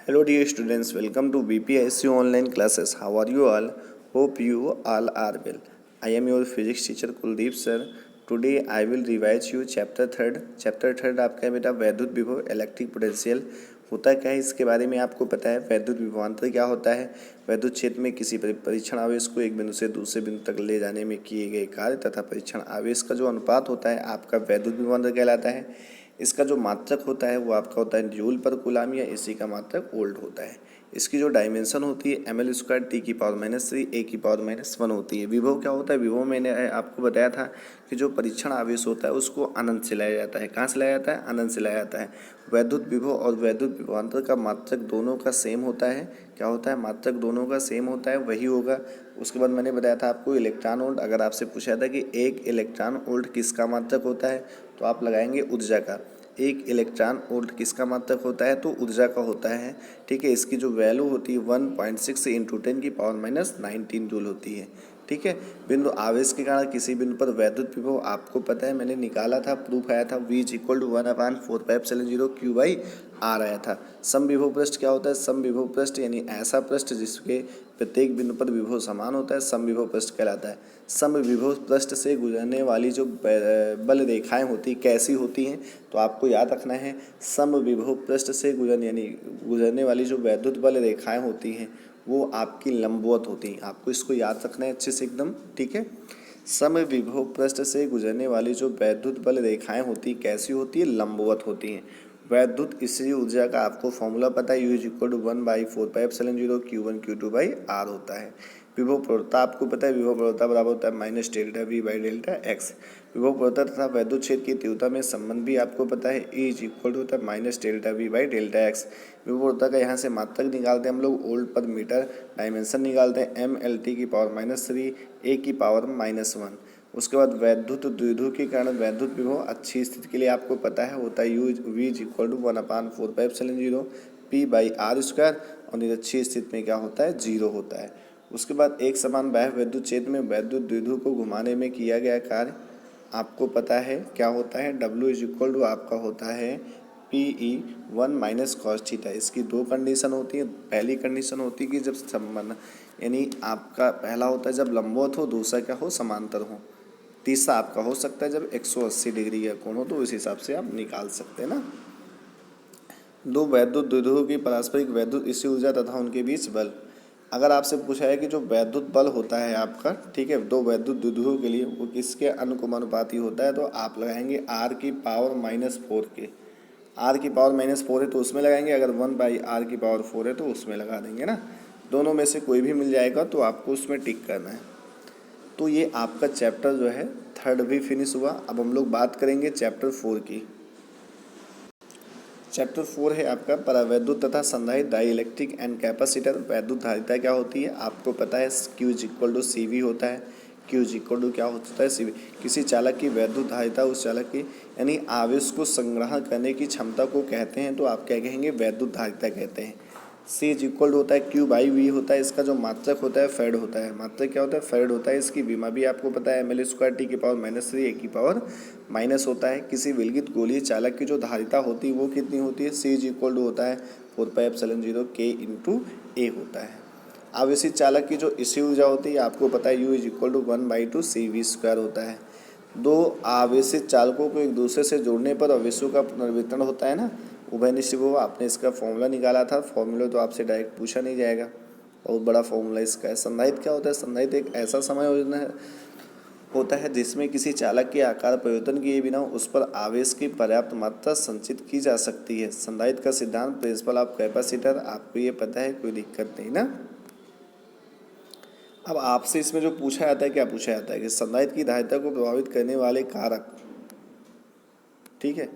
Hello dear students, welcome to BPSU online classes. How are you all? Hope you all are well. I am your physics teacher Kuldeep sir. Today I will revise you chapter third. Chapter third आपका है बेटा वैद्युत विभव electric potential. होता क्या है इसके बारे में आपको पता है। वैद्युत विभवांतर क्या होता है। वैद्युत क्षेत्र में किसी परीक्षण आवेश को एक बिंदु से दूसरे बिंदु तक ले जाने में किए गए कार्य तथा परीक्षण आवेश का जो अनुपात होता है आपका वैद्युत विभवांतर कहलाता है। इसका जो मात्रक होता है वो आपका होता है जूल पर कूलम या इसी का मात्रक वोल्ट होता है। इसकी जो डायमेंशन होती है ml² T⁻³ A⁻1 होती है। विभव क्या होता है। विभव मैंने आपको बताया था कि जो परीक्षण आवेश होता है उसको अनंत से लाया जाता है। कहाँ से लाया जाता है। अनंत से लाया जाता है। वैद्युत विभव और वैद्युत विभवांतर का मात्रक दोनों का सेम होता है। क्या होता है। मात्रक दोनों का सेम होता है वही होगा। उसके बाद मैंने बताया था आपको इलेक्ट्रॉन वोल्ट। अगर आपसे पूछा था कि एक इलेक्ट्रॉन वोल्ट किसका मात्रक होता है तो आप लगाएंगे ऊर्जा का। एक इलेक्ट्रॉन वोल्ट किसका मात्रक होता है तो ऊर्जा का होता है। ठीक है। इसकी जो वैल्यू होती है 1.6 × 10⁻⁻19 जूल होती है। ठीक है। बिंदु आवेश के कारण किसी बिंदु पर वैद्युत विभव आपको पता है मैंने निकाला था, प्रूफ आया था V = 1/4πε0 Q/r आया था। समविभव पृष्ठ क्या होता है। समविभव पृष्ठ यानी ऐसा पृष्ठ जिसके प्रत्येक बिंदु पर विभव समान होता है समविभव पृष्ठ कहलाता है। समविभव पृष्ठ से गुजरने वाली जो बल रेखाएं होती कैसी होती हैं तो आपको याद रखना है समविभव पृष्ठ से गुजरने वाली जो वैद्युत बल रेखाएं होती हैं वो आपकी लंबवत होती हैं। आपको इसको याद रखना है अच्छे से एकदम। ठीक है। समविभव पृष्ठ से गुजरने वाली जो वैद्युत बल रेखाएं होती कैसी होती है लंबवत होती हैं। वैद्युत स्थिर ऊर्जा का आपको फॉर्मूला पता है U = 1/4πε0 Q1 Q2/r होता है। विभव प्रवणता आपको पता है। विभव प्रवणता बराबर होता है -ΔV/ΔX। विभव प्रवणता तथा वैद्युत क्षेत्र की तीव्रता में संबंध भी आपको पता है। E = होता है -ΔV/ΔX। विभव प्रवणता का यहाँ से मात्रक निकालते हैं हम लोग वोल्ट पर मीटर। डायमेंशन निकालते हैं mLT⁻³ A⁻1। उसके बाद वैद्युत द्विध्रुव के कारण वैद्युत विभव अच्छी स्थिति के लिए आपको पता है होता है V = 1/4πε0 P/r² और निरक्षीय स्थिति में क्या होता है 0 होता है। उसके बाद एक समान बाह्य वैद्युत क्षेत्र में वैद्युत द्विध्रुव को घुमाने में किया गया कार्य आपको पता है क्या होता है। W = आपका होता है Pe1 - cos θ। इसकी दो कंडीशन होती है। पहली कंडीशन होती है कि जब संबंध यानी आपका पहला होता है जब लंबवत हो, दूसरा क्या हो समांतर हो, तीसरा आपका हो सकता है जब 180 डिग्री का कोण हो तो उस हिसाब से आप निकाल सकते हैं ना। दो वैद्युत द्विध्रुवों की पारस्परिक वैद्युत स्थिर ऊर्जा तथा उनके बीच बल। अगर आपसे पूछा है कि जो वैद्युत बल होता है आपका, ठीक है, दो वैद्युत द्विध्रुवों के लिए वो किसके अनुपाती होता है तो आप लगाएंगे r⁻⁻4 के। r⁻⁻4 है तो उसमें लगाएंगे। अगर 1/r⁴ है तो उसमें लगा देंगे ना। दोनों में से कोई भी मिल जाएगा तो आपको उसमें टिक करना है। तो ये आपका चैप्टर जो है थर्ड भी फिनिश हुआ। अब हम लोग बात करेंगे चैप्टर 4 की। चैप्टर 4 है आपका परावैद्युत तथा संधारित्र डाई इलेक्ट्रिक एंड कैपेसिटर। वैद्युत धारिता क्या होती है आपको पता है। Q = CV होता है। Q = क्या होता है CV। किसी चालक की वैद्युत धारिता उस चालक की यानी आवेश को संग्रहण करने की क्षमता को कहते हैं तो आप क्या कहेंगे वैद्युत धारिता कहते हैं। C = होता है Q/V होता है। इसका जो मात्रक होता है फेड होता है। मात्रक क्या होता है फेड होता है। इसकी विमा भी आपको पता है mL² T⁻³ A⁻- होता है। किसी विलगित गोलीय चालक की जो धारिता होती है वो कितनी होती है। C = होता है 4πε0 K × A होता है। आवेशित चालक की जो स्थिर ऊर्जा होती है आपको पता है U = 1/2 CV² होता है। दो आवेशित चालकों को एक दूसरे से जोड़ने पर आवेशों का पुनर्वितरण होता है ना, उभयनिष्ठ विभव। आपने इसका फॉर्मूला निकाला था। फॉर्मूला तो आपसे डायरेक्ट पूछा नहीं जाएगा, बहुत बड़ा फॉर्मूला इसका है। संधारित्र क्या होता है। संधारित्र एक ऐसा समायोजन होता है जिसमें किसी चालक के आकार परिवर्तन किए बिना उस पर आवेश की पर्याप्त मात्रा संचित की जा सकती है। संधारित्र का सिद्धांत प्रिंसिपल ऑफ कैपेसिटर आपको ये पता है, कोई दिक्कत नहीं ना। अब आपसे इसमें जो पूछा जाता है क्या पूछा जाता है कि संधारित्र की धारिता को प्रभावित करने वाले कारक। ठीक है।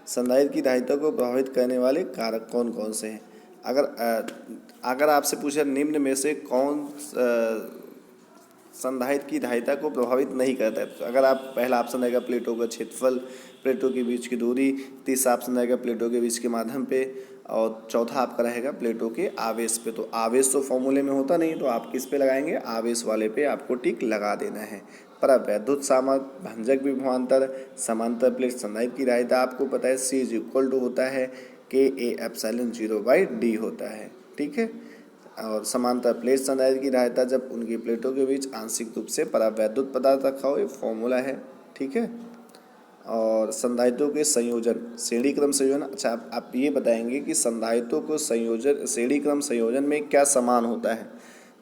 संधारित्र की धारिता को प्रभावित करने वाले कारक कौन कौन से हैं। अगर आपसे पूछा निम्न में से कौन संधारित्र की धारिता को प्रभावित नहीं करता है तो अगर आप पहला ऑप्शन रहेगा प्लेटों का क्षेत्रफल, प्लेटों के बीच की दूरी, तीसरा ऑप्शन रहेगा प्लेटों के बीच के माध्यम पे और चौथा आपका रहेगा प्लेटों के आवेश पे। तो आवेश तो फॉर्मूले में होता नहीं तो आप किस पे लगाएंगे आवेश वाले पे आपको टिक लगा देना है। परावैद्युत सामर्थ्य, भंजक विभवांतर, समांतर प्लेट संधारित्र की धारिता आपको पता है C = होता है के ए एप्सिलॉन 0/d होता है। ठीक है। और समांतर प्लेट संधारित्र की धारिता जब उनकी प्लेटों के बीच आंशिक रूप से परावैद्युत पदार्थ रखा हो, ये फॉर्मूला है। ठीक है। और संधारित्रों के संयोजन, श्रेणी क्रम संयोजन। अच्छा, आप ये बताएंगे कि संधारित्रों को संयोजन, श्रेणी क्रम संयोजन में क्या समान होता है?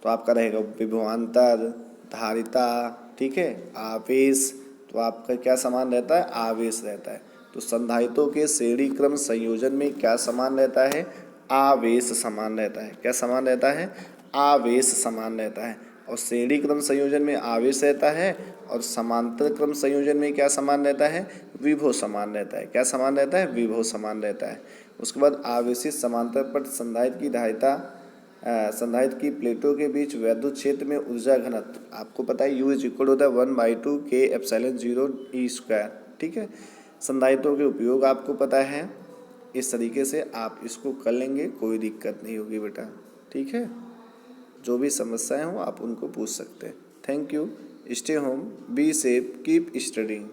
तो आपका रहेगा विभवांतर, धारिता, ठीक है, आवेश। तो आपका क्या समान रहता है? आवेश रहता है। तो संधारित्रों के श्रेणी क्रम संयोजन में क्या समान रहता है? आवेश समान रहता है। क्या समान रहता है? आवेश समान रहता है। और श्रेणी क्रम संयोजन में आवेश रहता है और समांतर क्रम संयोजन में क्या समान रहता है? विभव समान रहता है। क्या समान रहता है? विभव समान रहता है। उसके बाद आवेशित समांतर पट संधारित्र की धारिता, संधारित्र की प्लेटों के बीच वैद्युत क्षेत्र में ऊर्जा घनत्व आपको पता है U इज इक्वल होता है 1/2 के एप्सिलॉन 0 E²। ठीक है। संधारित्रों के उपयोग आपको पता है। इस तरीके से आप इसको कर लेंगे, कोई दिक्कत नहीं होगी बेटा। ठीक है। जो भी समस्याएं हो आप उनको पूछ सकते हैं। Thank you. Stay home, be safe, keep studying.